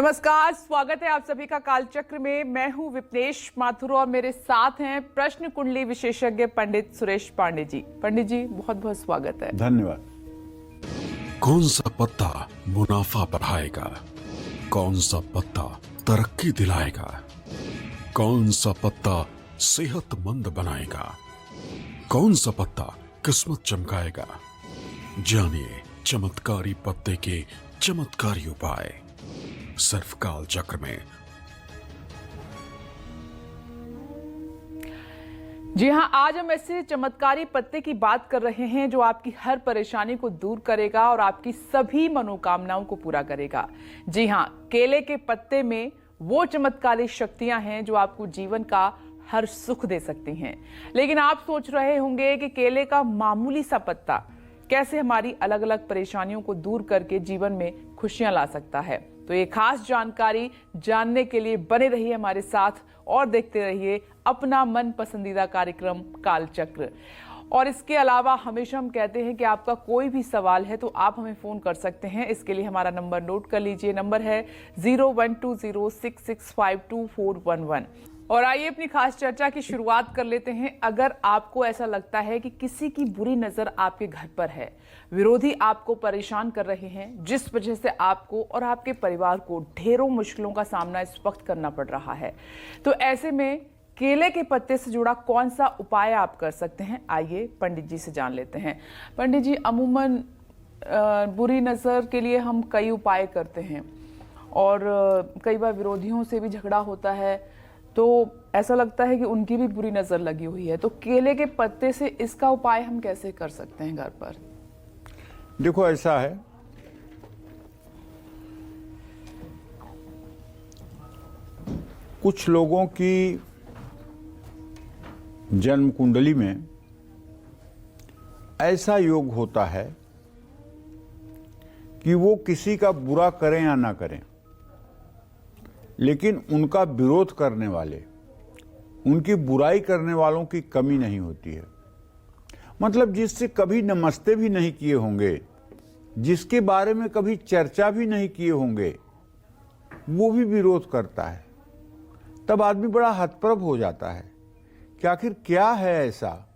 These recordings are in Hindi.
नमस्कार, स्वागत है आप सभी का कालचक्र में। मैं हूं विपनेश माथुर और मेरे साथ हैं प्रश्न कुंडली विशेषज्ञ पंडित सुरेश पांडे जी। पंडित जी, बहुत बहुत स्वागत है। धन्यवाद। कौन सा पत्ता मुनाफा बढ़ाएगा, कौन सा पत्ता तरक्की दिलाएगा, कौन सा पत्ता सेहतमंद बनाएगा, कौन सा पत्ता किस्मत चमकाएगा, जानिए चमत्कारी पत्ते के चमत्कारी उपाय सिर्फ कालचक्र में। जी हां, आज हम ऐसे चमत्कारी पत्ते की बात कर रहे हैं जो आपकी हर परेशानी को दूर करेगा और आपकी सभी मनोकामनाओं को पूरा करेगा। जी हां, केले के पत्ते में वो चमत्कारी शक्तियां हैं जो आपको जीवन का हर सुख दे सकती हैं। लेकिन आप सोच रहे होंगे कि केले का मामूली सा पत्ता कैसे हमारी अलग अलग परेशानियों को दूर करके जीवन में खुशियां ला सकता है। तो ये खास जानकारी जानने के लिए बने रहिए हमारे साथ और देखते रहिए अपना मन पसंदीदा कार्यक्रम कालचक्र। और इसके अलावा हमेशा हम कहते हैं कि आपका कोई भी सवाल है तो आप हमें फोन कर सकते हैं। इसके लिए हमारा नंबर नोट कर लीजिए। नंबर है 0120665241। और आइए अपनी खास चर्चा की शुरुआत कर लेते हैं। अगर आपको ऐसा लगता है कि किसी की बुरी नजर आपके घर पर है, विरोधी आपको परेशान कर रहे हैं, जिस वजह से आपको और आपके परिवार को ढेरों मुश्किलों का सामना इस वक्त करना पड़ रहा है, तो ऐसे में केले के पत्ते से जुड़ा कौन सा उपाय आप कर सकते हैं, आइए पंडित जी से जान लेते हैं। पंडित जी, अमूमन बुरी नजर के लिए हम कई उपाय करते हैं और कई बार विरोधियों से भी झगड़ा होता है, तो ऐसा लगता है कि उनकी भी बुरी नजर लगी हुई है। तो केले के पत्ते से इसका उपाय हम कैसे कर सकते हैं घर पर? देखो, ऐसा है, कुछ लोगों की जन्म कुंडली में ऐसा योग होता है कि वो किसी का बुरा करें या ना करें, लेकिन उनका विरोध करने वाले, उनकी बुराई करने वालों की कमी नहीं होती है। मतलब जिससे कभी नमस्ते भी नहीं किए होंगे, जिसके बारे में कभी चर्चा भी नहीं किए होंगे, वो भी विरोध करता है। तब आदमी बड़ा हतप्रभ हो जाता है कि आखिर क्या है ऐसा,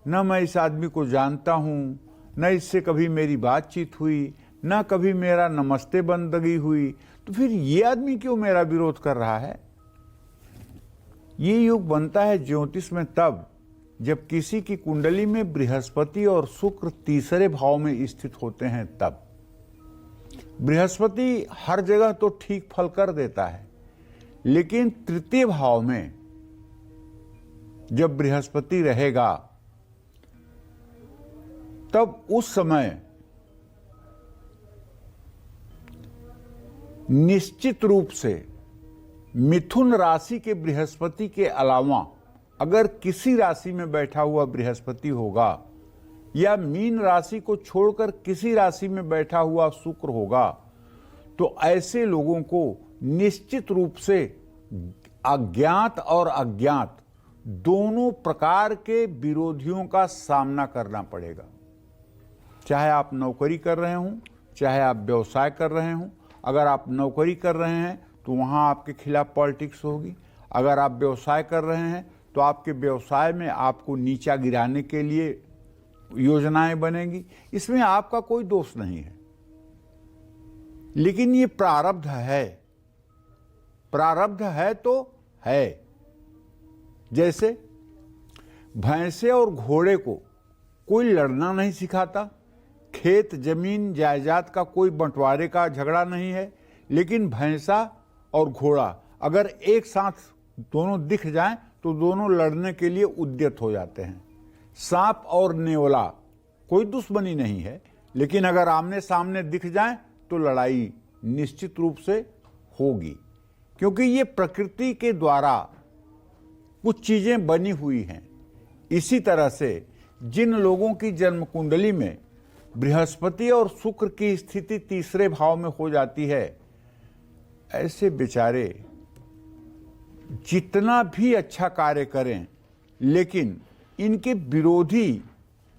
न मैं इस आदमी को जानता हूं, न इससे कभी मेरी बातचीत हुई, न कभी मेरा नमस्ते बंदगी हुई, तो फिर ये आदमी क्यों मेरा विरोध कर रहा है? ये योग बनता है ज्योतिष में तब जब किसी की कुंडली में बृहस्पति और शुक्र तीसरे भाव में स्थित होते हैं। तब बृहस्पति हर जगह तो ठीक फल कर देता है, लेकिन तृतीय भाव में जब बृहस्पति रहेगा तब उस समय निश्चित रूप से मिथुन राशि के बृहस्पति के अलावा अगर किसी राशि में बैठा हुआ बृहस्पति होगा या मीन राशि को छोड़कर किसी राशि में बैठा हुआ शुक्र होगा, तो ऐसे लोगों को निश्चित रूप से अज्ञात और अज्ञात दोनों प्रकार के विरोधियों का सामना करना पड़ेगा। चाहे आप नौकरी कर रहे हों, चाहे आप व्यवसाय कर रहे हों। अगर आप नौकरी कर रहे हैं तो वहां आपके खिलाफ पॉलिटिक्स होगी। अगर आप व्यवसाय कर रहे हैं तो आपके व्यवसाय में आपको नीचा गिराने के लिए योजनाएं बनेंगी। इसमें आपका कोई दोष नहीं है, लेकिन ये प्रारब्ध है। प्रारब्ध है तो है। जैसे भैंसे और घोड़े को कोई लड़ना नहीं सिखाता, खेत जमीन जायदाद का कोई बंटवारे का झगड़ा नहीं है, लेकिन भैंसा और घोड़ा अगर एक साथ दोनों दिख जाएं तो दोनों लड़ने के लिए उद्यत हो जाते हैं। सांप और नेवला कोई दुश्मनी नहीं है, लेकिन अगर आमने सामने दिख जाएं तो लड़ाई निश्चित रूप से होगी, क्योंकि ये प्रकृति के द्वारा कुछ चीजें बनी हुई हैं। इसी तरह से जिन लोगों की जन्म कुंडली में बृहस्पति और शुक्र की स्थिति तीसरे भाव में हो जाती है, ऐसे बेचारे जितना भी अच्छा कार्य करें, लेकिन इनके विरोधी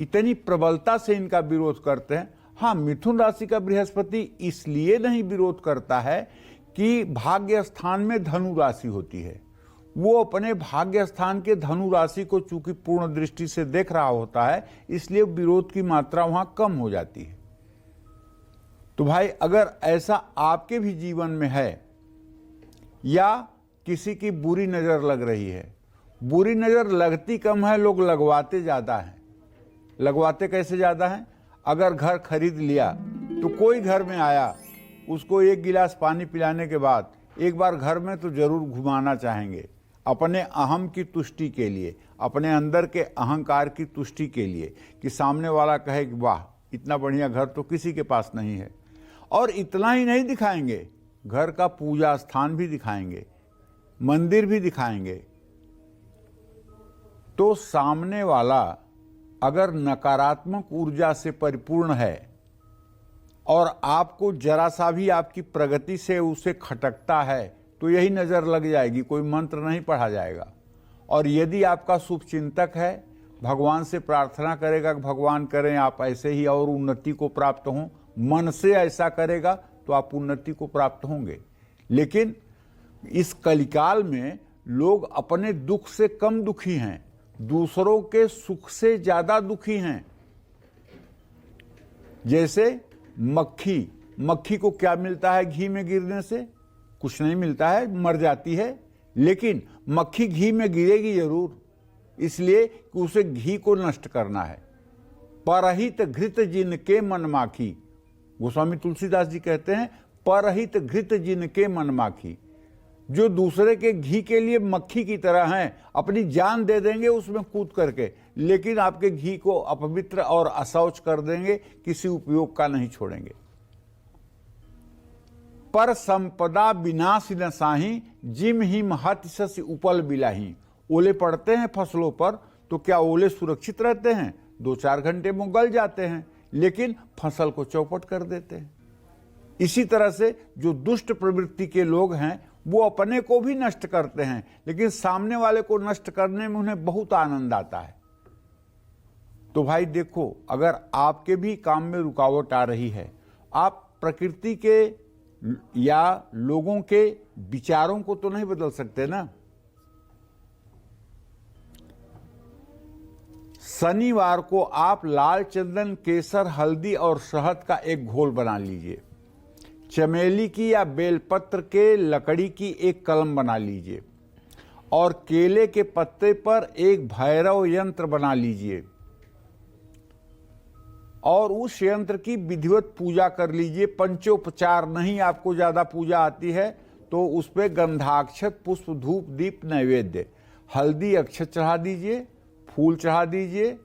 इतनी प्रबलता से इनका विरोध करते हैं। हाँ, मिथुन राशि का बृहस्पति इसलिए नहीं विरोध करता है कि भाग्य स्थान में धनु राशि होती है। वो अपने भाग्य स्थान के धनु राशि को चूंकि पूर्ण दृष्टि से देख रहा होता है, इसलिए विरोध की मात्रा वहां कम हो जाती है। तो भाई अगर ऐसा आपके भी जीवन में है या किसी की बुरी नजर लग रही है, बुरी नजर लगती कम है, लोग लगवाते ज्यादा हैं। लगवाते कैसे ज्यादा हैं? अगर घर खरीद लिया तो कोई घर में आया, उसको एक गिलास पानी पिलाने के बाद एक बार घर में तो जरूर घुमाना चाहेंगे, अपने अहम की तुष्टि के लिए, अपने अंदर के अहंकार की तुष्टि के लिए, कि सामने वाला कहे कि वाह इतना बढ़िया घर तो किसी के पास नहीं है। और इतना ही नहीं दिखाएंगे, घर का पूजा स्थान भी दिखाएंगे, मंदिर भी दिखाएंगे। तो सामने वाला अगर नकारात्मक ऊर्जा से परिपूर्ण है और आपको जरा सा भी आपकी प्रगति से उसे खटकता है, तो यही नजर लग जाएगी, कोई मंत्र नहीं पढ़ा जाएगा। और यदि आपका शुभ चिंतक है, भगवान से प्रार्थना करेगा कि भगवान करें आप ऐसे ही और उन्नति को प्राप्त हों, मन से ऐसा करेगा तो आप उन्नति को प्राप्त होंगे। लेकिन इस कलिकाल में लोग अपने दुख से कम दुखी हैं, दूसरों के सुख से ज्यादा दुखी हैं। जैसे मक्खी को क्या मिलता है घी में गिरने से? कुछ नहीं मिलता है, मर जाती है। लेकिन मक्खी घी में गिरेगी जरूर, इसलिए कि उसे घी को नष्ट करना है। परहित घृत जिन के मन माखी, गोस्वामी तुलसीदास जी कहते हैं, परहित घृत जिन के मन माखी। जो दूसरे के घी के लिए मक्खी की तरह हैं, अपनी जान दे देंगे उसमें कूद करके, लेकिन आपके घी को अपवित्र और अशौच कर देंगे, किसी उपयोग का नहीं छोड़ेंगे। पर संपदा विनाश न साही, जिम ही महत ससी उपल बिलाही। ओले पड़ते हैं फसलों पर तो क्या ओले सुरक्षित रहते हैं? 2-4 घंटे में गल जाते हैं, लेकिन फसल को चौपट कर देते हैं। इसी तरह से जो दुष्ट प्रवृत्ति के लोग हैं वो अपने को भी नष्ट करते हैं, लेकिन सामने वाले को नष्ट करने में उन्हें बहुत आनंद आता है। तो भाई देखो, अगर आपके भी काम में रुकावट आ रही है, आप प्रकृति के या लोगों के विचारों को तो नहीं बदल सकते ना। शनिवार को आप लाल चंदन, केसर, हल्दी और शहद का एक घोल बना लीजिए। चमेली की या बेलपत्र के लकड़ी की एक कलम बना लीजिए और केले के पत्ते पर एक भैरव यंत्र बना लीजिए और उस यंत्र की विधिवत पूजा कर लीजिए। पंचोपचार नहीं, आपको ज्यादा पूजा आती है तो उस पर गंधाक्षत, पुष्प, धूप, दीप, नैवेद्य, हल्दी अक्षत चढ़ा दीजिए, फूल चढ़ा दीजिए,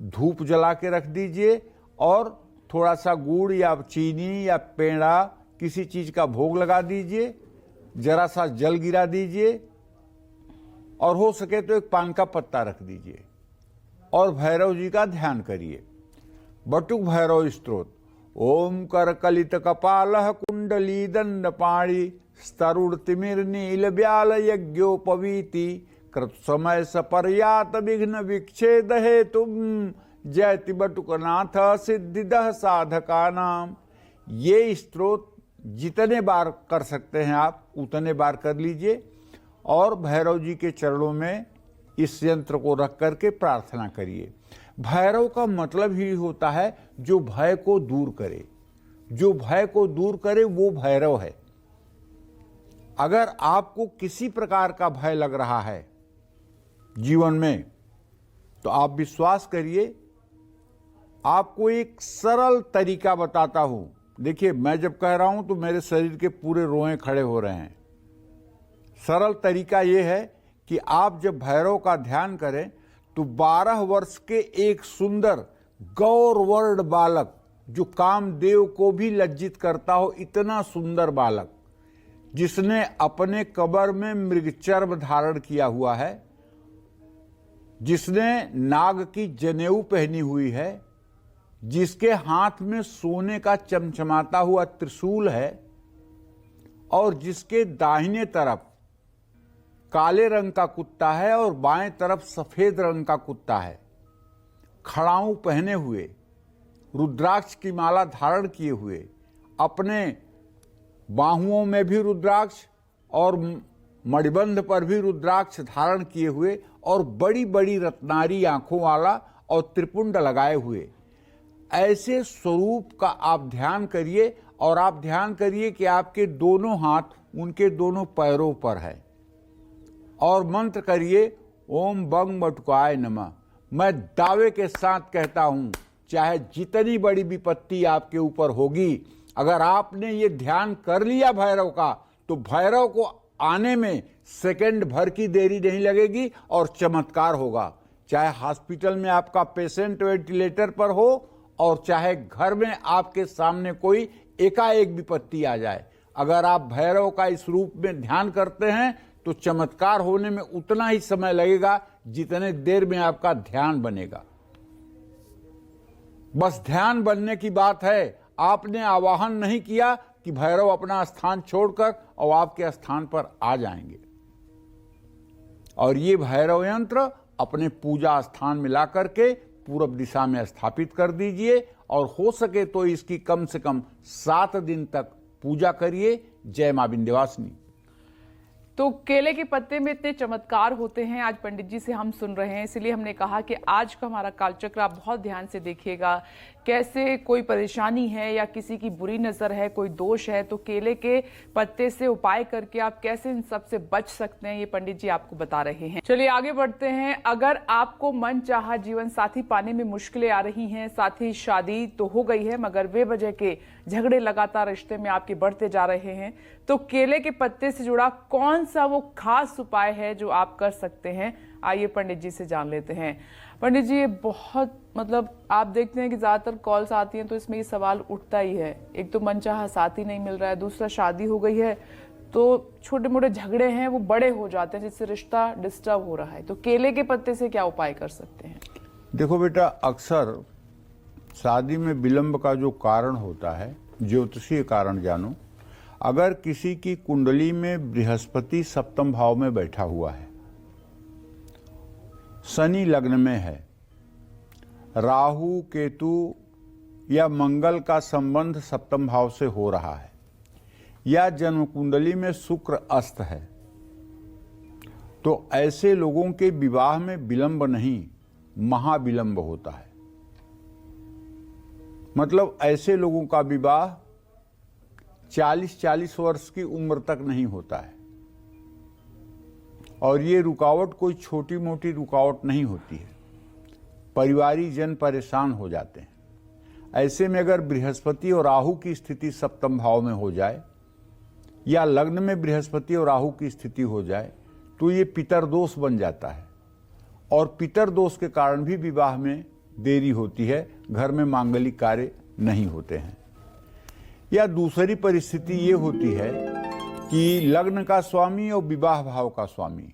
धूप जला के रख दीजिए और थोड़ा सा गुड़ या चीनी या पेड़ा किसी चीज का भोग लगा दीजिए, जरा सा जल गिरा दीजिए और हो सके तो एक पान का पत्ता रख दीजिए और भैरव जी का ध्यान करिए। बटुक भैरव स्तोत्र। ओम करकलित कपालः कुंडली दंड पाणी स्तरुण तिमिर नील ब्याल यज्ञोपवीति कृत समय सपर्यात विघ्न विक्षेद हेतुम जयति बटुकनाथ सिद्धिदः साधका नाम। ये स्तोत्र जितने बार कर सकते हैं आप उतने बार कर लीजिए और भैरव जी के चरणों में इस यंत्र को रख करके प्रार्थना करिए। भैरव का मतलब ही होता है जो भय को दूर करे। जो भय को दूर करे वो भैरव है। अगर आपको किसी प्रकार का भय लग रहा है जीवन में, तो आप विश्वास करिए, आपको एक सरल तरीका बताता हूं। देखिए, मैं जब कह रहा हूं तो मेरे शरीर के पूरे रोए खड़े हो रहे हैं। सरल तरीका यह है कि आप जब भैरव का ध्यान करें तो 12 वर्ष के एक सुंदर गौरवर्ण बालक, जो कामदेव को भी लज्जित करता हो, इतना सुंदर बालक, जिसने अपने कबर में मृगचर्म धारण किया हुआ है, जिसने नाग की जनेऊ पहनी हुई है, जिसके हाथ में सोने का चमचमाता हुआ त्रिशूल है और जिसके दाहिने तरफ काले रंग का कुत्ता है और बाएं तरफ सफेद रंग का कुत्ता है, खड़ाऊ पहने हुए, रुद्राक्ष की माला धारण किए हुए, अपने बाहुओं में भी रुद्राक्ष और मणिबंध पर भी रुद्राक्ष धारण किए हुए और बड़ी बड़ी रत्नारी आंखों वाला और त्रिपुंड लगाए हुए ऐसे स्वरूप का आप ध्यान करिए। और आप ध्यान करिए कि आपके दोनों हाथ उनके दोनों पैरों पर है और मंत्र करिए ओम बंग बटुकाय नमः। मैं दावे के साथ कहता हूं, चाहे जितनी बड़ी विपत्ति आपके ऊपर होगी, अगर आपने ये ध्यान कर लिया भैरव का, तो भैरव को आने में सेकंड भर की देरी नहीं लगेगी और चमत्कार होगा। चाहे हॉस्पिटल में आपका पेशेंट वेंटिलेटर पर हो और चाहे घर में आपके सामने कोई एकाएक विपत्ति आ जाए, अगर आप भैरव का इस रूप में ध्यान करते हैं तो चमत्कार होने में उतना ही समय लगेगा जितने देर में आपका ध्यान बनेगा। बस ध्यान बनने की बात है। आपने आवाहन नहीं किया कि भैरव अपना स्थान छोड़कर और आपके स्थान पर आ जाएंगे। और ये भैरव यंत्र अपने पूजा स्थान में ला करके पूर्व दिशा में स्थापित कर दीजिए और हो सके तो इसकी कम से कम 7 दिन तक पूजा करिए। जय मां विंध्यवासिनी। तो केले के पत्ते में इतने चमत्कार होते हैं, आज पंडित जी से हम सुन रहे हैं, इसलिए हमने कहा कि आज का हमारा कालचक्र आप बहुत ध्यान से देखिएगा। कैसे कोई परेशानी है या किसी की बुरी नजर है, कोई दोष है, तो केले के पत्ते से उपाय करके आप कैसे इन सब से बच सकते हैं, ये पंडित जी आपको बता रहे हैं। चलिए आगे बढ़ते हैं। अगर आपको मन चाहा जीवन साथी पाने में मुश्किलें आ रही हैं, साथ ही शादी तो हो गई है मगर बेवजह के झगड़े लगातार रिश्ते में आपके बढ़ते जा रहे हैं, तो केले के पत्ते से जुड़ा कौन सा वो खास उपाय है जो आप कर सकते हैं, आइए पंडित जी से जान लेते हैं। पंडित जी, ये बहुत आप देखते हैं कि ज्यादातर कॉल्स आती हैं तो इसमें ये सवाल उठता ही है। एक तो मनचाहा साथी नहीं मिल रहा है, दूसरा शादी हो गई है तो छोटे मोटे झगड़े हैं वो बड़े हो जाते हैं जिससे रिश्ता डिस्टर्ब हो रहा है, तो केले के पत्ते से क्या उपाय कर सकते हैं? देखो बेटा, अक्सर शादी में विलंब का जो कारण होता है, ज्योतिषीय कारण जानो। अगर किसी की कुंडली में बृहस्पति सप्तम भाव में बैठा हुआ है, शनि लग्न में है, राहु केतु या मंगल का संबंध सप्तम भाव से हो रहा है, या जन्म कुंडली में शुक्र अस्त है, तो ऐसे लोगों के विवाह में विलंब नहीं, महाविलंब होता है। मतलब ऐसे लोगों का विवाह 40-40 वर्ष की उम्र तक नहीं होता है। और ये रुकावट कोई छोटी मोटी रुकावट नहीं होती है, परिवारी जन परेशान हो जाते हैं। ऐसे में अगर बृहस्पति और राहु की स्थिति सप्तम भाव में हो जाए या लग्न में बृहस्पति और राहु की स्थिति हो जाए तो ये पितर दोष बन जाता है, और पितर दोष के कारण भी विवाह में देरी होती है, घर में मांगलिक कार्य नहीं होते हैं। या दूसरी परिस्थिति ये होती है कि लग्न का स्वामी और विवाह भाव का स्वामी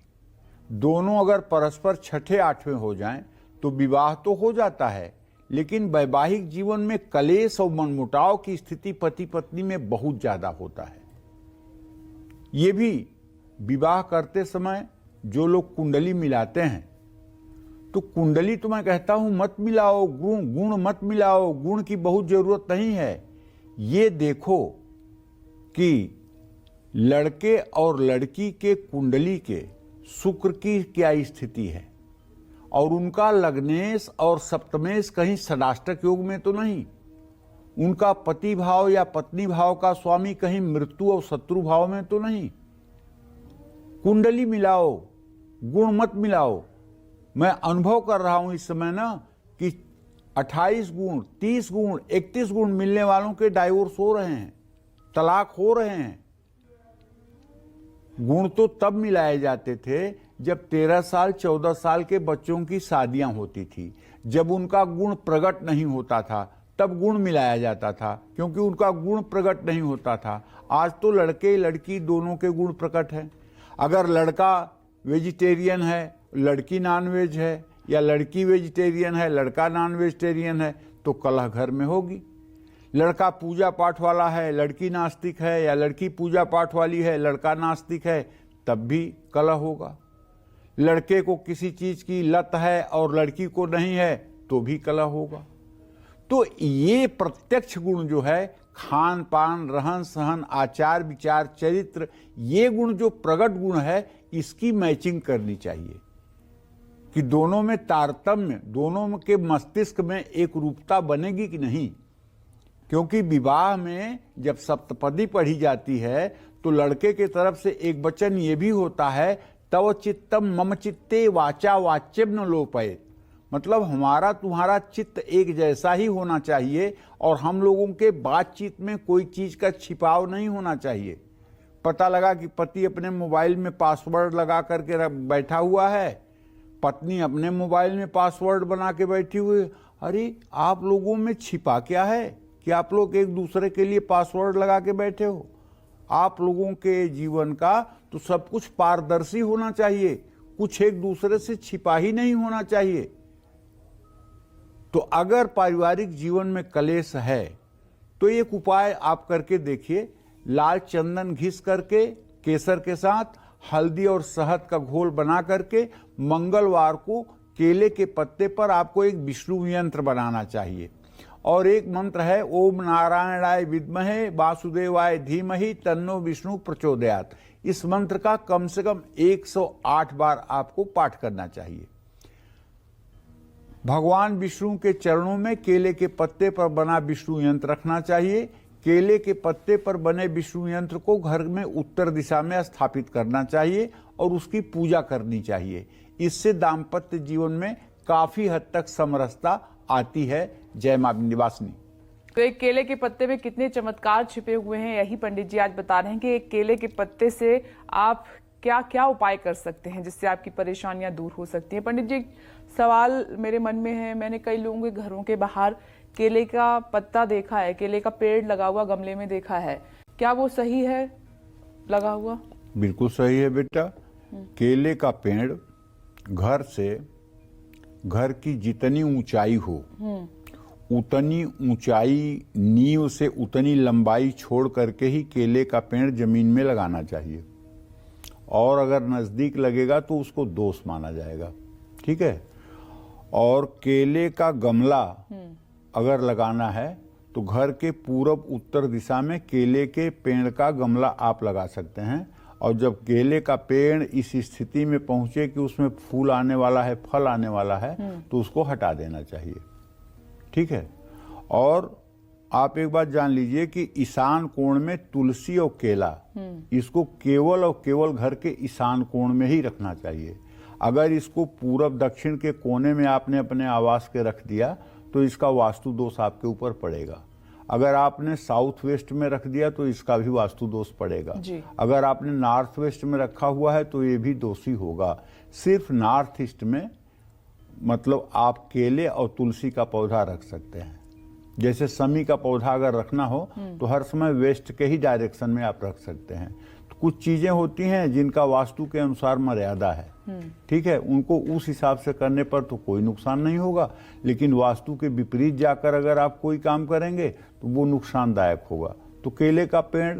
दोनों अगर परस्पर 6ठे-8वें हो जाएं तो विवाह तो हो जाता है, लेकिन वैवाहिक जीवन में कलेश और मनमुटाव की स्थिति पति पत्नी में बहुत ज्यादा होता है। ये भी विवाह करते समय जो लोग कुंडली मिलाते हैं, तो कुंडली तो मैं कहता हूं मत मिलाओ, गुण मत मिलाओ, गुण की बहुत जरूरत नहीं है। ये देखो कि लड़के और लड़की के कुंडली के शुक्र की क्या स्थिति है, और उनका लग्नेश और सप्तमेश कहीं षडाष्टक योग में तो नहीं, उनका पति भाव या पत्नी भाव का स्वामी कहीं मृत्यु और शत्रु भाव में तो नहीं। कुंडली मिलाओ, गुण मत मिलाओ। मैं अनुभव कर रहा हूं इस समय ना कि 28 गुण, 30 गुण, 31 गुण मिलने वालों के डाइवोर्स हो रहे हैं, तलाक हो रहे हैं। गुण तो तब मिलाए जाते थे जब 13 साल 14 साल के बच्चों की शादियां होती थी, जब उनका गुण प्रकट नहीं होता था तब गुण मिलाया जाता था, क्योंकि उनका गुण प्रकट नहीं होता था। आज तो लड़के लड़की दोनों के गुण प्रकट हैं। अगर लड़का वेजिटेरियन है, लड़की नॉन वेज है, या लड़की वेजिटेरियन है, लड़का नॉन वेजिटेरियन है, तो कलह घर में होगी। लड़का पूजा पाठ वाला है, लड़की नास्तिक है, या लड़की पूजा पाठ वाली है, लड़का नास्तिक है, तब भी कलह होगा। लड़के को किसी चीज की लत है और लड़की को नहीं है, तो भी कलह होगा। तो ये प्रत्यक्ष गुण जो है, खान पान, रहन सहन, आचार विचार, चरित्र, ये गुण जो प्रगट गुण है, इसकी मैचिंग करनी चाहिए कि दोनों में तारतम्य, दोनों के मस्तिष्क में एक रूपता बनेगी कि नहीं। क्योंकि विवाह में जब सप्तपदी पढ़ी जाती है तो लड़के के तरफ से एक वचन ये भी होता है, तव चित्तम मम चित्ते वाचा वाच्यम न लोपयेत। मतलब हमारा तुम्हारा चित्त एक जैसा ही होना चाहिए और हम लोगों के बातचीत में कोई चीज का छिपाव नहीं होना चाहिए। पता लगा कि पति अपने मोबाइल में पासवर्ड लगा करके बैठा हुआ है, पत्नी अपने मोबाइल में पासवर्ड बना के बैठी हुई है। अरे आप लोगों में छिपा क्या है कि आप लोग एक दूसरे के लिए पासवर्ड लगा के बैठे हो? आप लोगों के जीवन का तो सब कुछ पारदर्शी होना चाहिए, कुछ एक दूसरे से छिपा ही नहीं होना चाहिए। तो अगर पारिवारिक जीवन में कलेश है तो एक उपाय आप करके देखिए, लाल चंदन घिस करके केसर के साथ हल्दी और शहद का घोल बना करके मंगलवार को केले के पत्ते पर आपको एक विष्णु यंत्र बनाना चाहिए। और एक मंत्र है, ओम नारायणाय विद्महे वासुदेवाय धीमहि तन्नो विष्णु प्रचोदयात्। इस मंत्र का कम से कम 108 बार आपको पाठ करना चाहिए। भगवान विष्णु के चरणों में केले के पत्ते पर बना विष्णु यंत्र रखना चाहिए। केले के पत्ते पर बने विष्णु यंत्र को घर में उत्तर दिशा में स्थापित करना चाहिए और उसकी पूजा करनी चाहिए। इससे दाम्पत्य जीवन में काफी हद तक समरसता आती है। जय मां विंध्यवासिनी। तो एक केले के पत्ते में कितने चमत्कार छिपे हुए हैं, यही पंडित जी आज बता रहे हैं कि एक केले के पत्ते से आप क्या क्या उपाय कर सकते हैं जिससे आपकी परेशानियां दूर हो सकती हैं। पंडित जी, सवाल मेरे मन में है, मैंने कई लोगों के घरों के बाहर केले का पत्ता देखा है, केले का पेड़ लगा हुआ गमले में देखा है, क्या वो सही है लगा हुआ? बिल्कुल सही है बेटा। केले का पेड़ घर से, घर की जितनी ऊंचाई हो उतनी ऊंचाई, नींव से उतनी लंबाई छोड़ करके ही केले का पेड़ जमीन में लगाना चाहिए। और अगर नजदीक लगेगा तो उसको दोष माना जाएगा। ठीक है। और केले का गमला अगर लगाना है तो घर के पूरब उत्तर दिशा में केले के पेड़ का गमला आप लगा सकते हैं। और जब केले का पेड़ इस स्थिति में पहुंचे कि उसमें फूल आने वाला है, फल आने वाला है, तो उसको हटा देना चाहिए। ठीक है। और आप एक बात जान लीजिए कि ईशान कोण में तुलसी और केला, इसको केवल और केवल घर के ईशान कोण में ही रखना चाहिए। अगर इसको पूरब दक्षिण के कोने में आपने अपने आवास के रख दिया तो इसका वास्तु दोष आपके ऊपर पड़ेगा। अगर आपने साउथ वेस्ट में रख दिया तो इसका भी वास्तु दोष पड़ेगा। अगर आपने नॉर्थ वेस्ट में रखा हुआ है तो ये भी दोषी होगा। सिर्फ नॉर्थ ईस्ट में मतलब आप केले और तुलसी का पौधा रख सकते हैं। जैसे समी का पौधा अगर रखना हो तो हर समय वेस्ट के ही डायरेक्शन में आप रख सकते हैं। तो कुछ चीजें होती हैं जिनका वास्तु के अनुसार मर्यादा है। ठीक है, उनको उस हिसाब से करने पर तो कोई नुकसान नहीं होगा, लेकिन वास्तु के विपरीत जाकर अगर आप कोई काम करेंगे तो वो नुकसानदायक होगा। तो केले का पेड़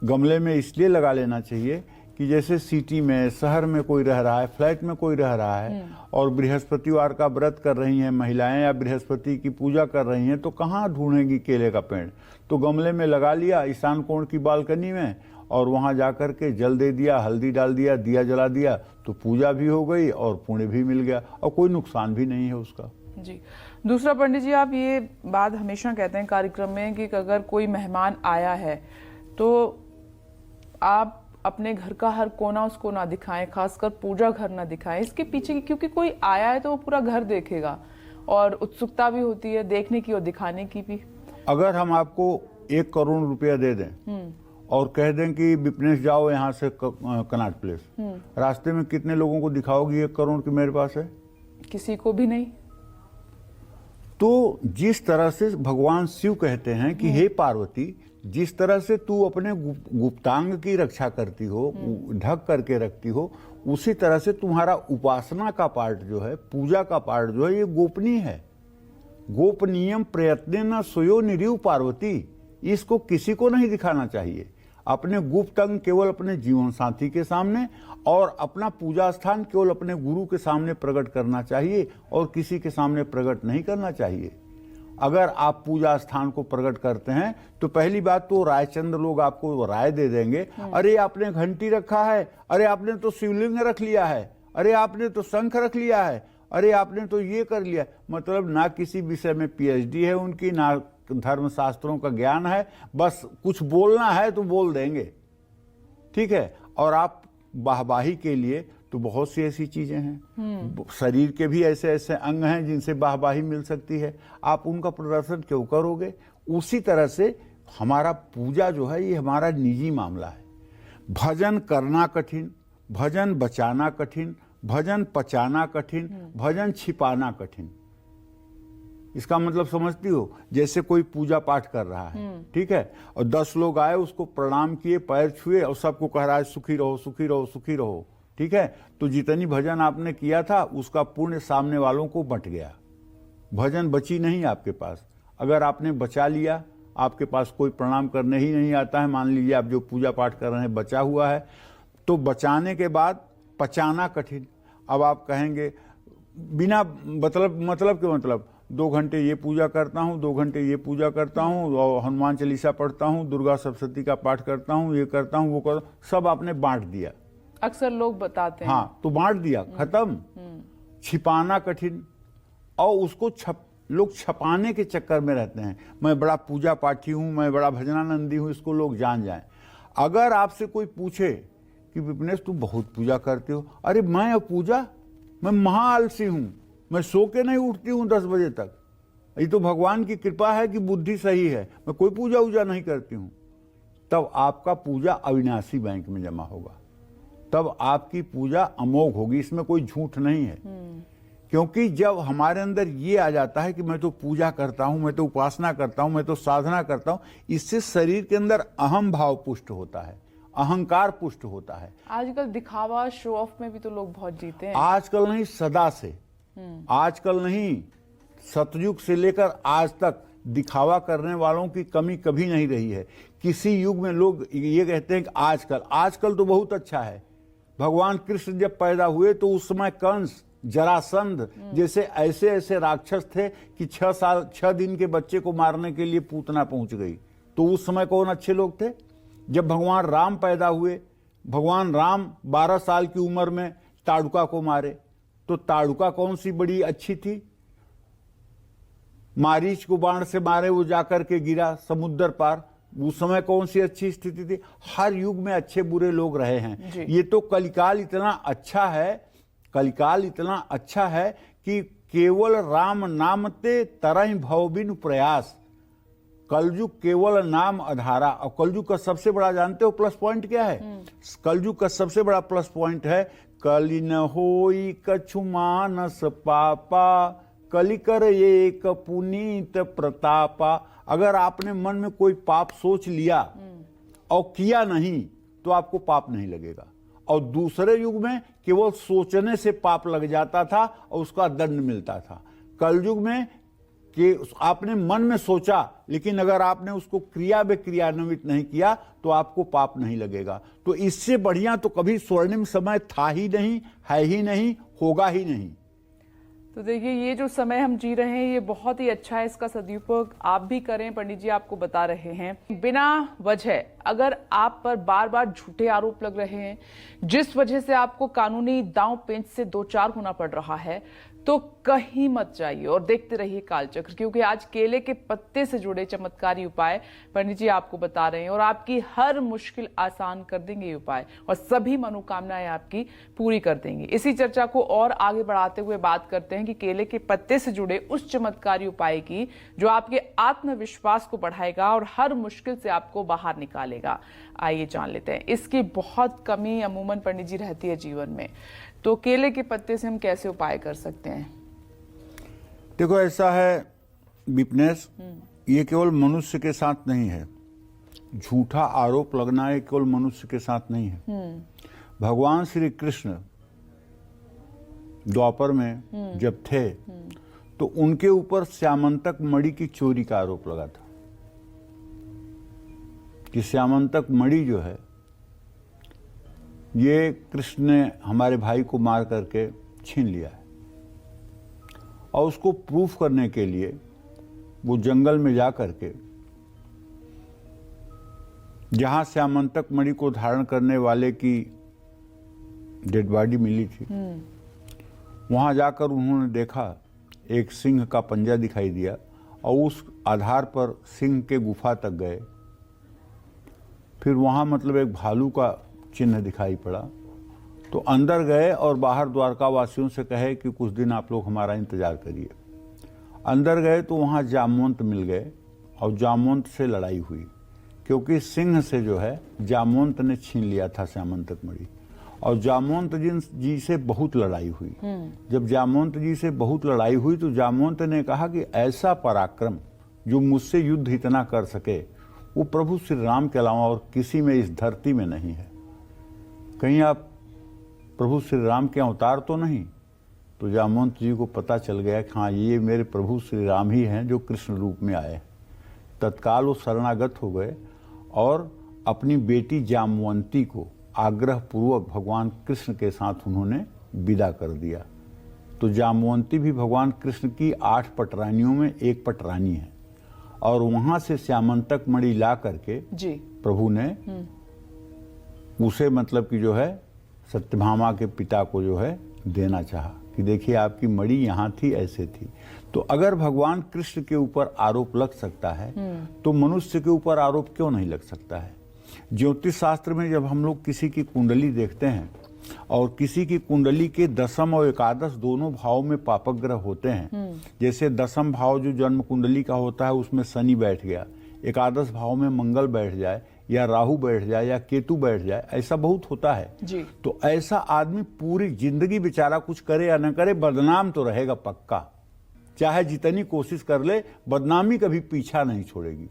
गमले में इसलिए लगा लेना चाहिए कि जैसे सिटी में, शहर में कोई रह रहा है, फ्लैट में कोई रह रहा है और बृहस्पतिवार का व्रत कर रही हैं महिलाएं या बृहस्पति की पूजा कर रही हैं, तो कहाँ ढूंढेंगी केले का पेड़? तो गमले में लगा लिया ईशान कोण की बालकनी में और वहां जाकर के जल दे दिया, हल्दी डाल दिया, दिया जला दिया, तो पूजा भी हो गई और पुण्य भी मिल गया और कोई नुकसान भी नहीं है उसका। जी। दूसरा पंडित जी, आप ये बात हमेशा कहते हैं कार्यक्रम में कि अगर कोई मेहमान आया है तो आप अपने घर का हर कोना उसको ना दिखाएं, खासकर पूजा घर ना दिखाएं। इसके पीछे क्योंकि कोई आया है तो वो पूरा घर देखेगा और उत्सुकता भी होती है देखने की और दिखाने की भी। अगर हम आपको 1 करोड़ रुपया दे दें और कह दें कि विपनेश जाओ यहाँ से कनॉट प्लेस, रास्ते में कितने लोगों को दिखाओगी 1 करोड़ की मेरे पास है? किसी को भी नहीं। तो जिस तरह से भगवान शिव कहते हैं कि हे पार्वती, जिस तरह से तू अपने गुप्तांग की रक्षा करती हो, ढक करके रखती हो, उसी तरह से तुम्हारा उपासना का पार्ट जो है, पूजा का पार्ट जो है, ये गोपनीय है। गोपनीयम प्रयत्नेन स्वयो निरीव पार्वती, इसको किसी को नहीं दिखाना चाहिए। अपने गुप्त अंग केवल अपने जीवन साथी के सामने और अपना पूजा स्थान केवल अपने गुरु के सामने प्रकट करना चाहिए और किसी के सामने प्रकट नहीं करना चाहिए। अगर आप पूजा स्थान को प्रकट करते हैं तो पहली बात तो रायचंद्र लोग आपको राय दे देंगे, अरे आपने घंटी रखा है, अरे आपने तो शिवलिंग रख लिया है, अरे आपने तो शंख रख लिया है, अरे आपने तो ये कर लिया। मतलब ना किसी विषय में पीएचडी है उनकी, ना धर्म शास्त्रों का ज्ञान है, बस कुछ बोलना है तो बोल देंगे, ठीक है। और आप वाहवाही के लिए तो बहुत सी ऐसी चीजें हैं, शरीर के भी ऐसे ऐसे अंग हैं जिनसे वाहवाही मिल सकती है, आप उनका प्रदर्शन क्यों करोगे। उसी तरह से हमारा पूजा जो है ये हमारा निजी मामला है। भजन करना कठिन, भजन बचाना कठिन, भजन पचाना कठिन, भजन छिपाना कठिन। इसका मतलब समझती हो, जैसे कोई पूजा पाठ कर रहा है, ठीक है, और 10 लोग आए, उसको प्रणाम किए, पैर छुए और सबको कह रहा है सुखी रहो सुखी रहो सुखी रहो, ठीक है, तो जितनी भजन आपने किया था उसका पुण्य सामने वालों को बंट गया, भजन बची नहीं आपके पास। अगर आपने बचा लिया, आपके पास कोई प्रणाम करने ही नहीं आता है, मान लीजिए आप जो पूजा पाठ कर रहे हैं बचा हुआ है, तो बचाने के बाद पचाना कठिन। अब आप कहेंगे बिना मतलब के मतलब 2 घंटे ये पूजा करता हूँ, 2 घंटे ये पूजा करता हूँ, और हनुमान चालीसा पढ़ता हूँ, दुर्गा सप्तशती का पाठ करता हूँ, ये करता हूँ, वो करता हूँ, सब आपने बांट दिया। अक्सर लोग बताते हैं। हाँ, तो बांट दिया, खत्म। छिपाना कठिन, और उसको लोग छपाने के चक्कर में रहते हैं, मैं बड़ा पूजा पाठी हूँ, मैं बड़ा भजनानंदी हूँ, इसको लोग जान जाएं। अगर आपसे कोई पूछे कि विपनेश तू बहुत पूजा करते हो, अरे मैं पूजा, मैं महाआलसी हूँ, मैं सो के नहीं उठती हूँ 10 बजे तक, ये तो भगवान की कृपा है कि बुद्धि सही है, मैं कोई पूजा वूजा नहीं करती हूँ, तब आपका पूजा अविनाशी बैंक में जमा होगा, तब आपकी पूजा अमोघ होगी, इसमें कोई झूठ नहीं है। क्योंकि जब हमारे अंदर ये आ जाता है कि मैं तो पूजा करता हूं, मैं तो उपासना करता हूं, मैं तो साधना करता हूं, इससे शरीर के अंदर अहम भाव पुष्ट होता है, अहंकार पुष्ट होता है। आजकल दिखावा शो ऑफ में भी तो लोग बहुत जीते हैं। आजकल नहीं, सदा से, आजकल नहीं, सतयुग से लेकर आज तक दिखावा करने वालों की कमी कभी नहीं रही है। किसी युग में लोग ये कहते हैं कि आजकल तो बहुत अच्छा है। भगवान कृष्ण जब पैदा हुए तो उस समय कंस, जरासंध जैसे ऐसे ऐसे राक्षस थे कि 6 दिन के बच्चे को मारने के लिए पूतना पहुंच गई। तो उस समय कौन अच्छे लोग थे? जब भगवान राम पैदा हुए, भगवान राम 12 साल की उम्र में ताड़ुका को मारे, तो ताड़ुका कौन सी बड़ी अच्छी थी? मारीच को बाण से मारे, वो जाकर के गिरा समुद्र पार, उस समय कौन सी अच्छी स्थिति थी? हर युग में अच्छे बुरे लोग रहे हैं। ये तो कलिकाल इतना अच्छा है, कलिकाल इतना अच्छा है कि केवल राम नाम ते तरह भव बिनु प्रयास, कलयुग केवल नाम आधारा। और कलयुग का सबसे बड़ा जानते हो प्लस पॉइंट क्या है? कलयुग का सबसे बड़ा प्लस पॉइंट है कलि न होई कछु मानस पापा, कलि कर एक पुनीत प्रतापा। अगर आपने मन में कोई पाप सोच लिया और किया नहीं तो आपको पाप नहीं लगेगा। और दूसरे युग में केवल सोचने से पाप लग जाता था और उसका दंड मिलता था। कलयुग में कि आपने मन में सोचा, लेकिन अगर आपने उसको क्रिया में क्रियान्वित नहीं किया तो आपको पाप नहीं लगेगा। तो इससे बढ़िया तो कभी स्वर्णिम समय था ही नहीं, है ही नहीं, होगा ही नहीं। तो देखिए, ये जो समय हम जी रहे हैं ये बहुत ही अच्छा है, इसका सदुपयोग आप भी करें। पंडित जी आपको बता रहे हैं, बिना वजह अगर आप पर बार बार झूठे आरोप लग रहे हैं, जिस वजह से आपको कानूनी दांव पेंच से 2-4 होना पड़ रहा है, तो कहीं मत जाइए और देखते रहिए कालचक्र, क्योंकि आज केले के पत्ते से जुड़े चमत्कारी उपाय पंडित जी आपको बता रहे हैं और आपकी हर मुश्किल आसान कर देंगे ये उपाय, और सभी मनोकामनाएं आपकी पूरी कर देंगे। इसी चर्चा को और आगे बढ़ाते हुए बात करते हैं कि केले के पत्ते से जुड़े उस चमत्कारी उपाय की जो आपके आत्मविश्वास को बढ़ाएगा और हर मुश्किल से आपको बाहर निकालेगा। आइए जान लेते हैं। इसकी बहुत कमी अमूमन पंडित जी रहती है जीवन में, तो केले के पत्ते से हम कैसे उपाय कर सकते हैं? देखो, ऐसा है विपनेश, ये केवल मनुष्य के साथ नहीं है, झूठा आरोप लगना ये केवल मनुष्य के साथ नहीं है। भगवान श्री कृष्ण द्वापर में जब थे तो उनके ऊपर श्यामंतक मणि की चोरी का आरोप लगा था कि श्यामंतक मणि जो है ये कृष्ण ने हमारे भाई को मार करके छीन लिया है। और उसको प्रूफ करने के लिए वो जंगल में जा करके जहां श्यामंतक मणि को धारण करने वाले की डेड बॉडी मिली थी, वहां जाकर उन्होंने देखा एक सिंह का पंजा दिखाई दिया और उस आधार पर सिंह के गुफा तक गए। फिर वहां मतलब एक भालू का चिन्ह दिखाई पड़ा, तो अंदर गए और बाहर द्वारका वासियों से कहे कि कुछ दिन आप लोग हमारा इंतजार करिए। अंदर गए तो वहां जामवंत मिल गए और जामवंत से लड़ाई हुई, क्योंकि सिंह से जो है जामवंत ने छीन लिया था श्यामंतक मणि, और जामवंत जी से बहुत लड़ाई हुई। जब जामवंत जी से बहुत लड़ाई हुई तो जामवंत ने कहा कि ऐसा पराक्रम जो मुझसे युद्ध इतना कर सके वो प्रभु श्री राम के अलावा और किसी में इस धरती में नहीं है। कहीं आप प्रभु श्री राम के अवतार तो नहीं? तो जामवंत जी को पता चल गया कि हाँ, ये मेरे प्रभु श्री राम ही हैं जो कृष्ण रूप में आए। तत्काल वो शरणागत हो गए और अपनी बेटी जामवंती को आग्रह पूर्वक भगवान कृष्ण के साथ उन्होंने विदा कर दिया। तो जामवंती भी भगवान कृष्ण की 8 पटरानियों में एक पटरानी है, और वहां से श्यामंतक मणि ला करके जी प्रभु ने उसे मतलब कि जो है सत्यभामा के पिता को जो है देना चाहा कि देखिए आपकी मणि यहाँ थी, ऐसे थी। तो अगर भगवान कृष्ण के ऊपर आरोप लग सकता है तो मनुष्य के ऊपर आरोप क्यों नहीं लग सकता है? ज्योतिष शास्त्र में जब हम लोग किसी की कुंडली देखते हैं और किसी की कुंडली के दशम और एकादश दोनों भाव में पापक ग्रह होते हैं, जैसे दशम भाव जो जन्म कुंडली का होता है उसमें शनि बैठ गया, एकादश भाव में मंगल बैठ जाए या राहु बैठ जाए या केतु बैठ जाए, ऐसा बहुत होता है जी। तो ऐसा आदमी पूरी जिंदगी बेचारा कुछ करे या न करे बदनाम तो रहेगा पक्का, चाहे जितनी कोशिश कर ले, बदनामी कभी पीछा नहीं छोड़ेगी,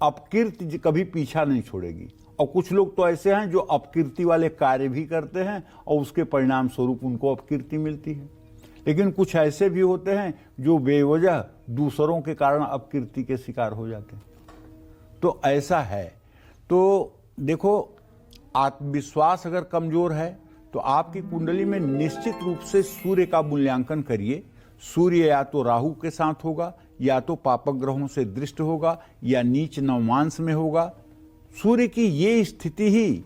अपकीर्ति कभी पीछा नहीं छोड़ेगी। और कुछ लोग तो ऐसे हैं जो अपकीर्ति वाले कार्य भी करते हैं और उसके परिणाम स्वरूप उनको अपकीर्ति मिलती है, लेकिन कुछ ऐसे भी होते हैं जो बेवजह दूसरों के कारण अपकीर्ति के शिकार हो जाते हैं। तो ऐसा है। तो देखो, आत्मविश्वास अगर कमजोर है तो आपकी कुंडली में निश्चित रूप से सूर्य का मूल्यांकन करिए। सूर्य या तो राहु के साथ होगा, या तो पापक ग्रहों से दृष्ट होगा, या नीच नवमांश में होगा। सूर्य की ये स्थिति ही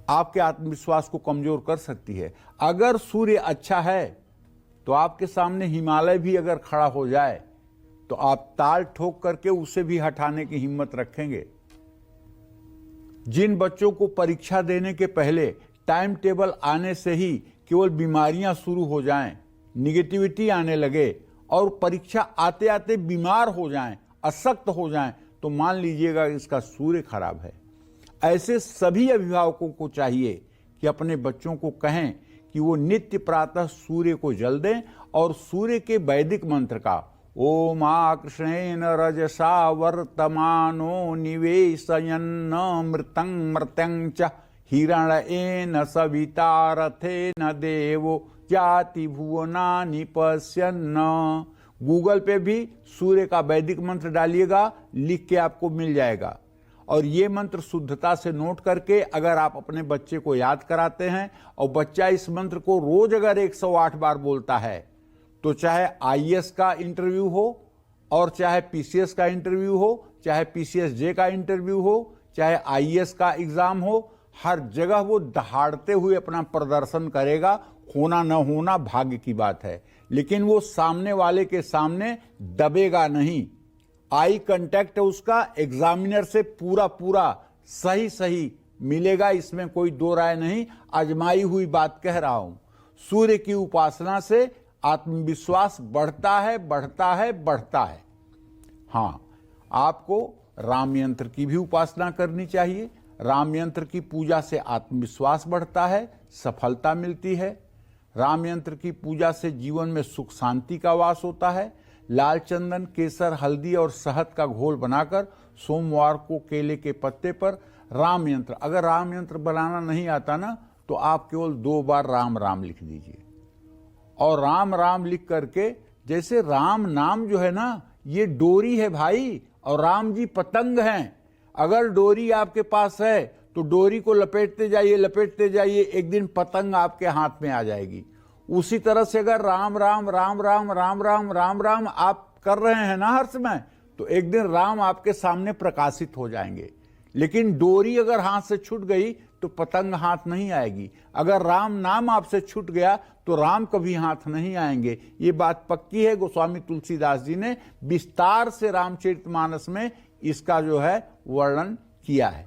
आपके आत्मविश्वास को कमजोर कर सकती है। अगर सूर्य अच्छा है तो आपके सामने हिमालय भी अगर खड़ा हो जाए तो आप ताल ठोक करके उसे भी हटाने की हिम्मत रखेंगे। जिन बच्चों को परीक्षा देने के पहले टाइम टेबल आने से ही केवल बीमारियां शुरू हो जाएं, निगेटिविटी आने लगे और परीक्षा आते आते बीमार हो जाएं, अशक्त हो जाएं, तो मान लीजिएगा इसका सूर्य खराब है। ऐसे सभी अभिभावकों को चाहिए कि अपने बच्चों को कहें कि वो नित्य प्रातः सूर्य को जल दें और सूर्य के वैदिक मंत्र का ओम कृष्णेन रजसा वर्तमानो निवेशयन्न मृतं मर्त्यं च हिरण्येन सविता रथेन देवो जाति भुवनानि पश्यन्न। गूगल पे भी सूर्य का वैदिक मंत्र डालिएगा, लिख के आपको मिल जाएगा। और ये मंत्र शुद्धता से नोट करके अगर आप अपने बच्चे को याद कराते हैं और बच्चा इस मंत्र को रोज अगर 108 बार बोलता है, तो चाहे आईएएस का इंटरव्यू हो और चाहे पीसीएस का इंटरव्यू हो, चाहे पीसीएसजे का इंटरव्यू हो, चाहे आईएएस का एग्जाम हो, हर जगह वो दहाड़ते हुए अपना प्रदर्शन करेगा। होना न होना भाग्य की बात है, लेकिन वो सामने वाले के सामने दबेगा नहीं। आई कांटेक्ट उसका एग्जामिनर से पूरा पूरा सही सही मिलेगा, इसमें कोई दो राय नहीं। आजमाई हुई बात कह रहा हूं। सूर्य की उपासना से आत्मविश्वास बढ़ता है, बढ़ता है, बढ़ता है। हाँ, आपको राम यंत्र की भी उपासना करनी चाहिए। राम यंत्र की पूजा से आत्मविश्वास बढ़ता है, सफलता मिलती है। राम यंत्र की पूजा से जीवन में सुख शांति का वास होता है। लाल चंदन, केसर, हल्दी और शहद का घोल बनाकर सोमवार को केले के पत्ते पर राम यंत्र, अगर राम यंत्र बनाना नहीं आता ना, तो आप केवल 2 बार राम राम लिख दीजिए। और राम राम लिख करके, जैसे राम नाम जो है ना, ये डोरी है भाई, और राम जी पतंग हैं। अगर डोरी आपके पास है तो डोरी को लपेटते जाइए, लपेटते जाइए, एक दिन पतंग आपके हाथ में आ जाएगी। उसी तरह से अगर राम राम राम राम राम राम राम राम आप कर रहे हैं ना हर समय, तो एक दिन राम आपके सामने प्रकाशित हो जाएंगे। लेकिन डोरी अगर हाथ से छूट गई तो पतंग हाथ नहीं आएगी। अगर राम नाम आपसे छूट गया तो राम कभी हाथ नहीं आएंगे। ये बात पक्की है। गोस्वामी तुलसीदास जी ने विस्तार से रामचरितमानस में इसका जो है वर्णन किया है।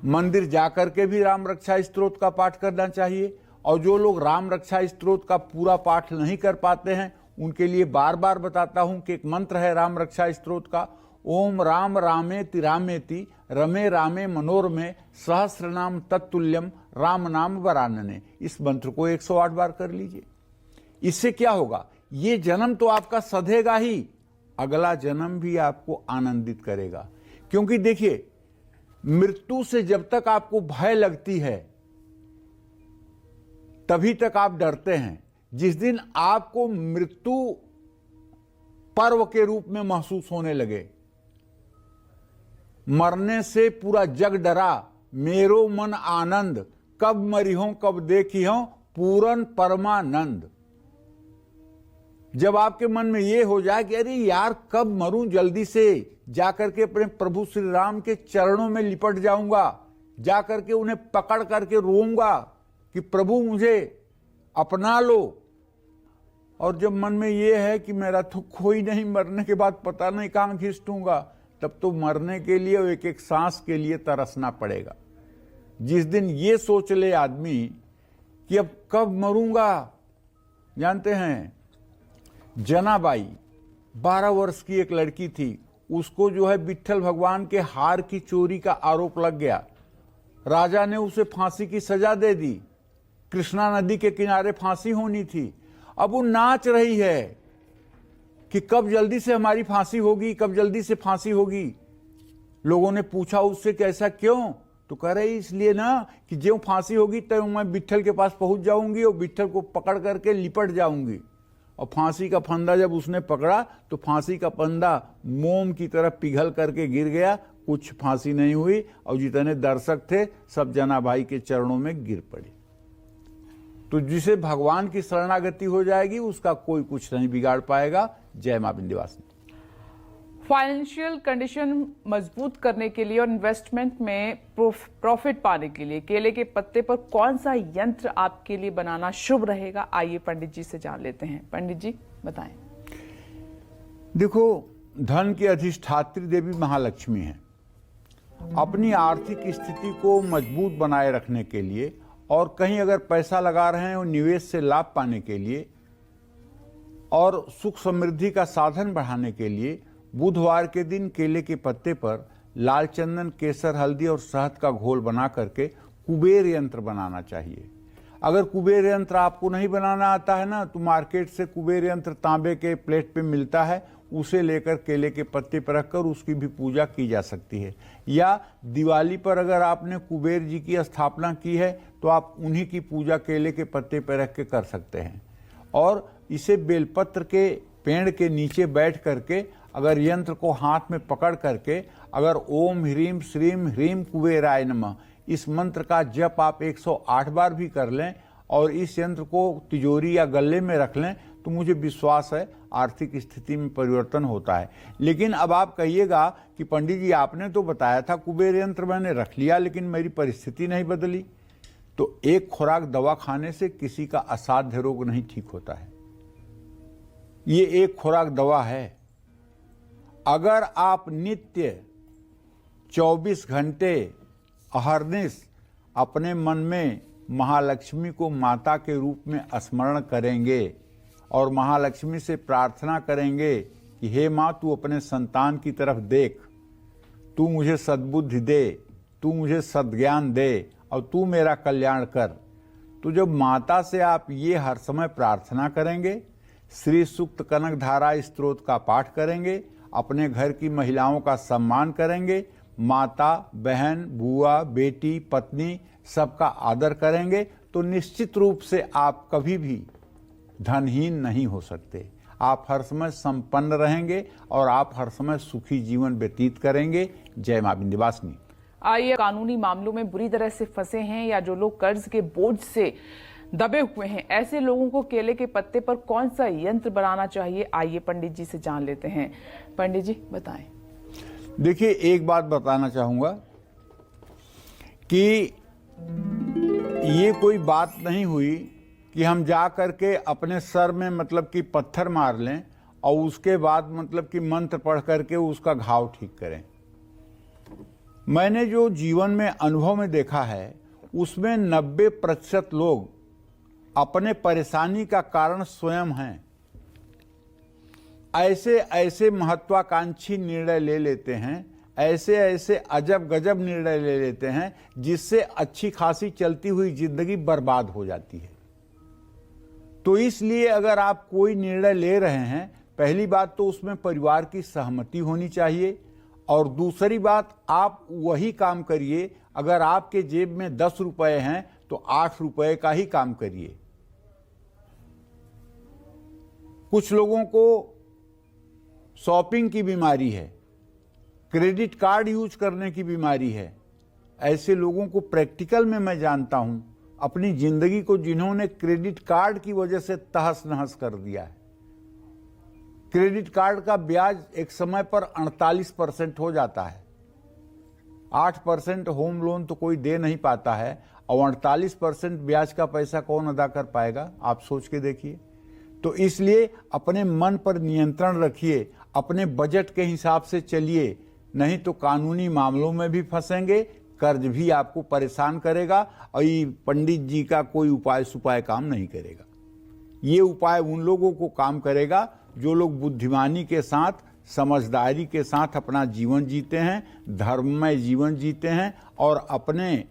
मंदिर जाकर के भी राम रक्षा स्तोत्र का पाठ करना चाहिए, और जो लोग राम रक्षा स्तोत्र का पूरा पाठ नहीं कर पाते हैं उनके लिए बार बार बताता हूं कि एक मंत्र है राम रक्षा स्तोत्र का, ओम राम रामेति रामेति रमे रामे मनोरमे सहस्र नाम तत्तुल्यम राम नाम वरानने। इस मंत्र को 108 बार कर लीजिए। इससे क्या होगा, ये जन्म तो आपका सधेगा ही, अगला जन्म भी आपको आनंदित करेगा। क्योंकि देखिए, मृत्यु से जब तक आपको भय लगती है तभी तक आप डरते हैं। जिस दिन आपको मृत्यु पर्व के रूप में महसूस होने लगे, मरने से पूरा जग डरा, मेरो मन आनंद, कब मरी हो कब देखी हो पूरन परमानंद। जब आपके मन में यह हो जाए कि अरे यार कब मरूं, जल्दी से जाकर के अपने प्रभु श्री राम के चरणों में लिपट जाऊंगा, जाकर के उन्हें पकड़ करके रोऊंगा कि प्रभु मुझे अपना लो। और जब मन में यह है कि मेरा तो कोई नहीं, मरने के बाद पता नहीं कहां घिसटूंगा, तब तो मरने के लिए और एक एक सांस के लिए तरसना पड़ेगा। जिस दिन ये सोच ले आदमी कि अब कब मरूंगा। जानते हैं, जनाबाई 12 वर्ष की एक लड़की थी, उसको जो है विट्ठल भगवान के हार की चोरी का आरोप लग गया। राजा ने उसे फांसी की सजा दे दी। कृष्णा नदी के किनारे फांसी होनी थी। अब वो नाच रही है कि कब जल्दी से हमारी फांसी होगी, कब जल्दी से फांसी होगी। लोगों ने पूछा उससे कि ऐसा क्यों, तो कह रही इसलिए ना कि जो फांसी होगी तब मैं विट्ठल के पास पहुंच जाऊंगी और विट्ठल को पकड़ करके लिपट जाऊंगी। और फांसी का फंदा जब उसने पकड़ा तो फांसी का फंदा मोम की तरह पिघल करके गिर गया। कुछ फांसी नहीं हुई और जितने दर्शक थे सब जनाबाई के चरणों में गिर पड़े। तो जिसे भगवान की शरणागति हो जाएगी उसका कोई कुछ नहीं बिगाड़ पाएगा। जय मां विंध्यवासिनी। फाइनेंशियल कंडीशन मजबूत करने के लिए और इन्वेस्टमेंट में प्रॉफिट पाने के लिए केले के पत्ते पर कौन सा यंत्र आपके लिए बनाना शुभ रहेगा, आइए पंडित जी से जान लेते हैं। पंडित जी बताएं। देखो, धन की अधिष्ठात्री देवी महालक्ष्मी है। अपनी आर्थिक स्थिति को मजबूत बनाए रखने के लिए और कहीं अगर पैसा लगा रहे हैं और निवेश से लाभ पाने के लिए और सुख समृद्धि का साधन बढ़ाने के लिए बुधवार के दिन केले के पत्ते पर लाल चंदन, केसर, हल्दी और शहद का घोल बना करके कुबेर यंत्र बनाना चाहिए। अगर कुबेर यंत्र आपको नहीं बनाना आता है ना, तो मार्केट से कुबेर यंत्र तांबे के प्लेट पे मिलता है, उसे लेकर केले के पत्ते पर रखकर उसकी भी पूजा की जा सकती है। या दिवाली पर अगर आपने कुबेर जी की स्थापना की है तो आप उन्हीं की पूजा केले के पत्ते पर रख के कर सकते हैं। और इसे बेलपत्र के पेड़ के नीचे बैठ करके अगर यंत्र को हाथ में पकड़ करके अगर ओम ह्रीम श्रीम ह्रीम कुबेराय नमः इस मंत्र का जप आप 108 बार भी कर लें और इस यंत्र को तिजोरी या गले में रख लें तो मुझे विश्वास है आर्थिक स्थिति में परिवर्तन होता है। लेकिन अब आप कहिएगा कि पंडित जी आपने तो बताया था कुबेर यंत्र मैंने रख लिया लेकिन मेरी परिस्थिति नहीं बदली। तो एक खुराक दवा खाने से किसी का असाध्य रोग नहीं ठीक होता है। ये एक खुराक दवा है। अगर आप नित्य 24 घंटे अहर्निश अपने मन में महालक्ष्मी को माता के रूप में स्मरण करेंगे और महालक्ष्मी से प्रार्थना करेंगे कि हे माँ तू अपने संतान की तरफ देख, तू मुझे सद्बुद्धि दे, तू मुझे सद्ज्ञान दे और तू मेरा कल्याण कर। तो जब माता से आप ये हर समय प्रार्थना करेंगे, श्री सूक्त कनक धारा स्तोत्र का पाठ करेंगे, अपने घर की महिलाओं का सम्मान करेंगे, माता, बहन, बुआ, बेटी, पत्नी सबका आदर करेंगे, तो निश्चित रूप से आप कभी भी धनहीन नहीं हो सकते। आप हर समय संपन्न रहेंगे और आप हर समय सुखी जीवन व्यतीत करेंगे। जय मां विंध्यवासिनी। आइए, कानूनी मामलों में बुरी तरह से फंसे हैं या जो लोग कर्ज के बोझ से दबे हुए हैं, ऐसे लोगों को केले के पत्ते पर कौन सा यंत्र बनाना चाहिए? आइए पंडित जी से जान लेते हैं। पंडित जी बताएं। देखिए, एक बात बताना चाहूंगा कि ये कोई बात नहीं हुई कि हम जा करके अपने सर में मतलब कि पत्थर मार लें और उसके बाद मतलब कि मंत्र पढ़ करके उसका घाव ठीक करें। मैंने जो जीवन में अनुभव में देखा है उसमें 90% लोग अपने परेशानी का कारण स्वयं हैं। ऐसे ऐसे महत्वाकांक्षी निर्णय ले लेते हैं, ऐसे ऐसे अजब गजब निर्णय ले लेते हैं जिससे अच्छी खासी चलती हुई जिंदगी बर्बाद हो जाती है। तो इसलिए अगर आप कोई निर्णय ले रहे हैं, पहली बात तो उसमें परिवार की सहमति होनी चाहिए, और दूसरी बात आप वही काम करिए, अगर आपके जेब में 10 रुपए हैं तो 8 रुपए का ही काम करिए। कुछ लोगों को शॉपिंग की बीमारी है, क्रेडिट कार्ड यूज करने की बीमारी है। ऐसे लोगों को प्रैक्टिकल में मैं जानता हूं, अपनी जिंदगी को जिन्होंने क्रेडिट कार्ड की वजह से तहस नहस कर दिया है। क्रेडिट कार्ड का ब्याज एक समय पर 48% हो जाता है। 8% होम लोन तो कोई दे नहीं पाता है, और 48% ब्याज का पैसा कौन अदा कर पाएगा? आप सोच के देखिए। तो इसलिए अपने मन पर नियंत्रण रखिए, अपने बजट के हिसाब से चलिए, नहीं तो कानूनी मामलों में भी फंसेंगे, कर्ज भी आपको परेशान करेगा, और ये पंडित जी का कोई उपाय सुपाय काम नहीं करेगा। ये उपाय उन लोगों को काम करेगा जो लोग बुद्धिमानी के साथ, समझदारी के साथ अपना जीवन जीते हैं, धर्ममय जीवन जीते हैं और अपने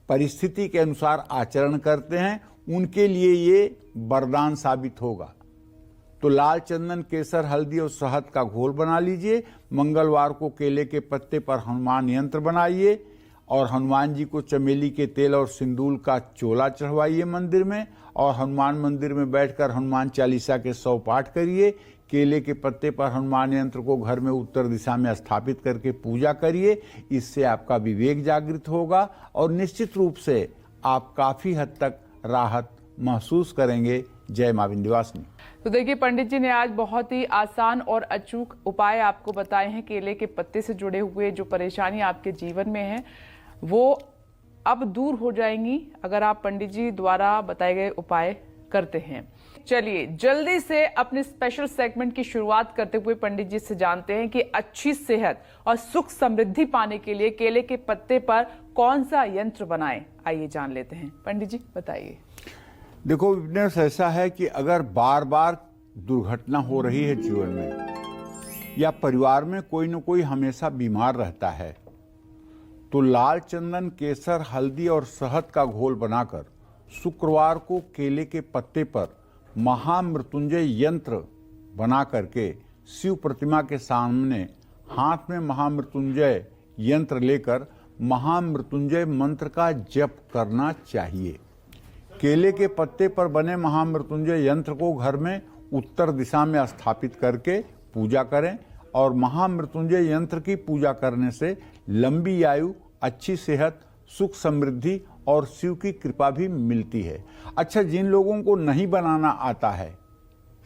परिस्थिति के अनुसार आचरण करते हैं। उनके लिए ये वरदान साबित होगा। तो लाल चंदन, केसर, हल्दी और शहद का घोल बना लीजिए। मंगलवार को केले के पत्ते पर हनुमान यंत्र बनाइए और हनुमान जी को चमेली के तेल और सिंदूर का चोला चढ़वाइए मंदिर में, और हनुमान मंदिर में बैठकर हनुमान चालीसा के 100 पाठ करिए। केले के पत्ते पर हनुमान यंत्र को घर में उत्तर दिशा में स्थापित करके पूजा करिए। इससे आपका विवेक जागृत होगा और निश्चित रूप से आप काफी हद तक राहत महसूस करेंगे। जय मां विंध्यवासिनी। तो देखिए, पंडित जी ने आज बहुत ही आसान और अचूक उपाय आपको बताए हैं। केले के पत्ते से जुड़े हुए जो परेशानी आपके जीवन में है वो अब दूर हो जाएंगी अगर आप पंडित जी द्वारा बताए गए उपाय करते हैं। चलिए जल्दी से अपने स्पेशल सेगमेंट की शुरुआत करते हुए पंडित जी से जानते हैं कि अच्छी सेहत और सुख समृद्धि पाने के लिए केले के पत्ते पर कौन सा यंत्र बनाएं। आइए जान लेते हैं। पंडित जी बताइए। देखो विघ्नेश, ऐसा है कि अगर बार बार दुर्घटना हो रही है जीवन में, या परिवार में कोई न कोई हमेशा बीमार रहता है, तो लाल चंदन, केसर, हल्दी और शहद का घोल बनाकर शुक्रवार को केले के पत्ते पर महामृत्युंजय यंत्र बना करके शिव प्रतिमा के सामने हाथ में महामृत्युंजय यंत्र लेकर महामृत्युंजय मंत्र का जप करना चाहिए। केले के पत्ते पर बने महामृत्युंजय यंत्र को घर में उत्तर दिशा में स्थापित करके पूजा करें, और महामृत्युंजय यंत्र की पूजा करने से लंबी आयु, अच्छी सेहत, सुख समृद्धि और शिव की कृपा भी मिलती है। अच्छा, जिन लोगों को नहीं बनाना आता है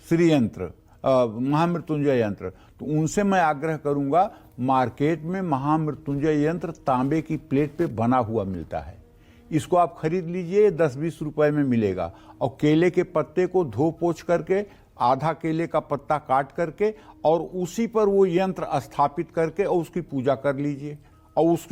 श्री यंत्र, महामृत्युंजय यंत्र, तो उनसे मैं आग्रह करूंगा, मार्केट में महामृत्युंजय यंत्र तांबे की प्लेट पे बना हुआ मिलता है, इसको आप खरीद लीजिए, 10-20 रुपए में मिलेगा। और केले के पत्ते को धो पोंछ करके, आधा केले का पत्ता काट करके और उसी पर वो यंत्र स्थापित करके और उसकी पूजा कर लीजिए, और उस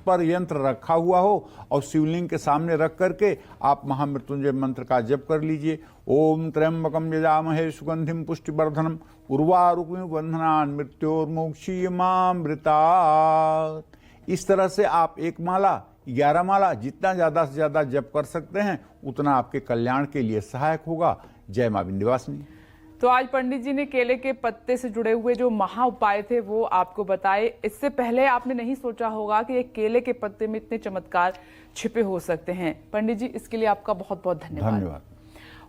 पर यंत्र रखा हुआ हो और शिवलिंग के सामने रख करके आप महामृत्युंजय मंत्र का जप कर लीजिए। ओम त्र्यंबकम यजामहे सुगंधिम पुष्टिवर्धनम उर्वारुकमिव बंधनान् मृत्योर्मोक्षीयमामृतात्। इस तरह से आप 1 माला, 11 माला, जितना ज्यादा से ज्यादा जप कर सकते हैं उतना आपके कल्याण के लिए सहायक होगा। जय मां विंध्यवासिनी। तो आज पंडित जी ने केले के पत्ते से जुड़े हुए जो महा उपाय थे वो आपको बताए। इससे पहले आपने नहीं सोचा होगा कि एक केले के पत्ते में इतने चमत्कार छिपे हो सकते हैं। पंडित जी, इसके लिए आपका बहुत बहुत धन्यवाद।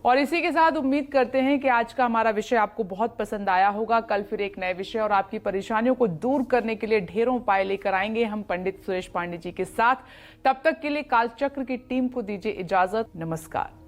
और इसी के साथ उम्मीद करते हैं कि आज का हमारा विषय आपको बहुत पसंद आया होगा। कल फिर एक नए विषय और आपकी परेशानियों को दूर करने के लिए ढेरों उपाय लेकर आएंगे हम पंडित सुरेश पांडे जी के साथ। तब तक के लिए कालचक्र की टीम को दीजिए इजाजत। नमस्कार।